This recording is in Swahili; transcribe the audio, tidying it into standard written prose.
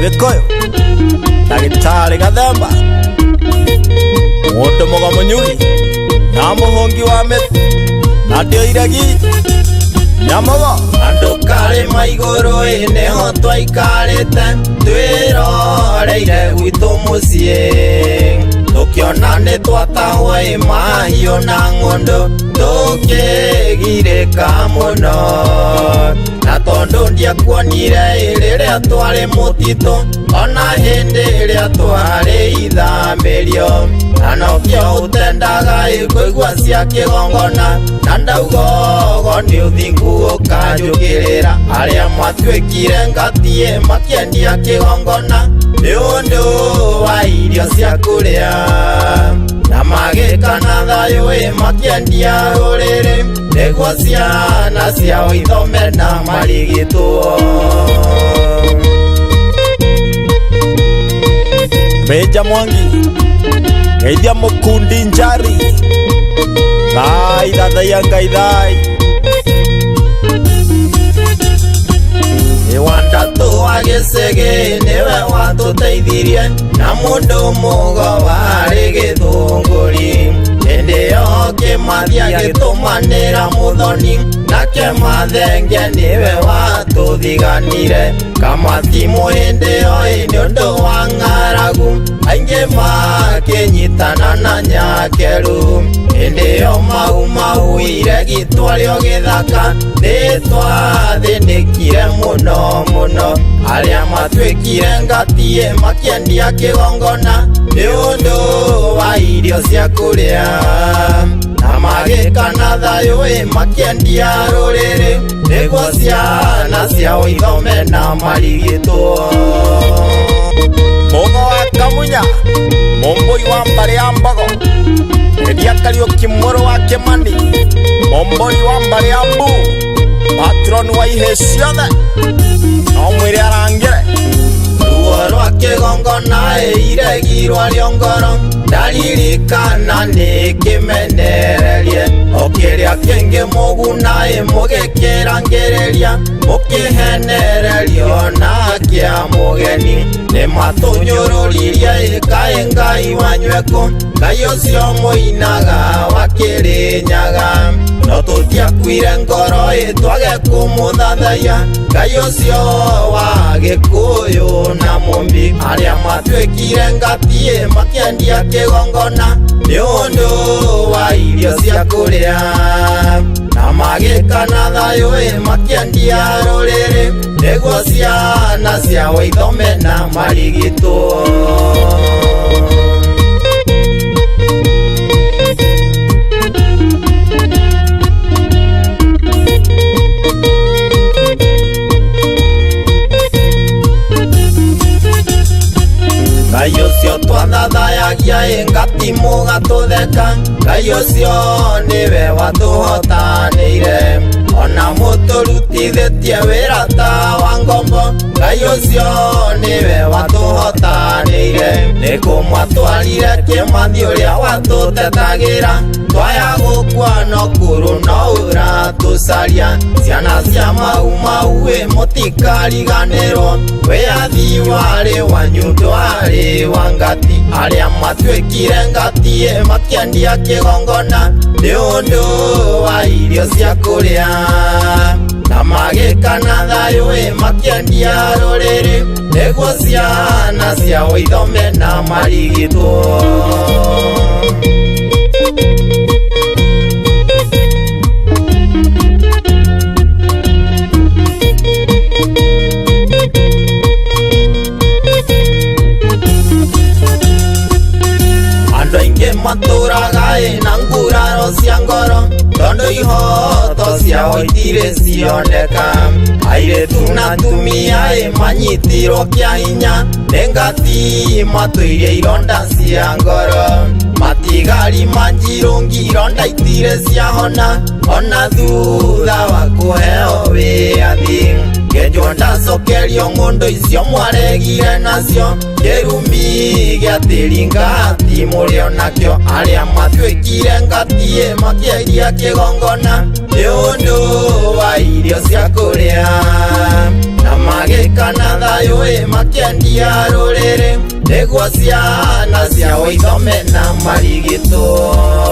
Gikuyu Ndagitari Gathemba Mundu Mugomunyuri na muhungi wa miti na ndio iregi Nyamogo andu karima iguru neho twaikarite twiroreire gwitu mucii tukiona ni twatahwo mahiũ na ng'ũndũ tukigirika muno na tondu ndiakuonire rĩrĩa twarĩ mũtitũ ona hĩndĩ ĩrĩa twarĩ ithambĩrio na nokĩo ũtendaga kũigua cia kĩgongona na ndauga ũguo nĩ ũthingu ũkanjũkĩrĩra arĩa matuĩkire ngatie makĩendia kĩgongona nĩ ũndũ wa irio cia kũrĩa na magĩkana thayũ makĩendia rũrĩrĩ nĩguo ciana ciao ithome na marigitwo. Meja Mwangi Geithia Mukundi Njari Thai Thathaia Ngai thai Wandatu wa gĩcĩgĩ nĩwe watũteithirie na mũndũ mũgo warĩ gĩthũngũri hĩndĩ ĩyo Kĩmathi agĩtũmanĩra Mũthoni nake Mathenge nĩwe watũthiganire Kamatimu hĩndĩ ĩyo nĩ ũndũ wa ng'aragu aingĩ makĩnyitana na Nyakeru hĩndĩ ĩyo mau iregi twarĩo gĩthaka nĩ twathĩnĩkire mũno mũno arĩa matuĩkire ngatie makĩendia kĩgongona nĩ ũndũ wa irio cia kũrĩa na magĩkana thayũ makĩendia rũrĩrĩ nĩguo ciana ciao ithome na marigitwo. Mũgo wa Kamunya Mũmbũi wa Mbarĩ ya Mbogo Edia Kariuki mũrũ wa Kĩmani Mũmbũi wa Mbarĩ ya Mbu Patron wa ihe ciothe no mwĩre arangĩre ruo rwa kĩgongona iregi rwarĩo ngoro ndaririkana nĩkĩmenererie o kĩrĩa kĩngĩ mũguna mũgĩkĩrangĩrĩria mũkĩhenererio na kĩa mũgeni nĩ matũnyũrũririe kaĩ Ngai wanyweko Ngai ũcio mũinaga wa Kĩrĩnyaga no tũtiakuire ngoro twage kũmũthathaiya Ngai ũcio wa Gĩkũyũ na Mũmbi arĩa matuĩkire ngatie makĩendia kĩgongona nĩ ũndũ wa irio cia kũrĩa na magĩkana thayũ makĩendia rũrĩrĩ nĩguo ciana ciao ithome na marigitwo. Ngai ũcio twathathayagia ngatimu gatũtheka Ngai ũcio nĩwe watũhotanĩire ona mũtũrutithĩtie wĩra ta wa ngombo Ngai ũcio nĩwe watũhotanĩire nĩ kũmwatwarire Kĩmathi ũrĩa watũtetagĩra twaya gũkua no kũrũ no ũratũcaria ciana cia mau mũtikariganĩrwo wĩyathi warĩ wanyu ndwarĩ wa ngati arĩa matuĩkire ngatie makĩendia kĩgongona nĩ ũndũ wa irio cia kũrĩa na magĩkana thayũ makĩendia rũrĩrĩ nĩguo ciana ciao ithome na marigitwo. Andũ aingĩ matũraga na nguraro cia ngoro tondu ihoto ciao itirĩ cioneka airĩtu na atumia manyitirwo kĩa hinya nĩ ngati matũirie ironda cia ngoro matigari manjirũngi ironda itirĩ ciahona ona thutha wa kũheo wĩyathi ngenjwo ndacokerio ng'ũndũ icio mwaregire nacio kĩrumi gĩa tĩri ngati mũrĩ onakĩo arĩa matuĩkire ngatie makĩendia kĩgongona nĩ ũndũ wa irio cia kũrĩa na magĩkana thayũ yũĩ makĩendia rũrĩrĩ nĩguo ciana ciao ithome na marigitwo.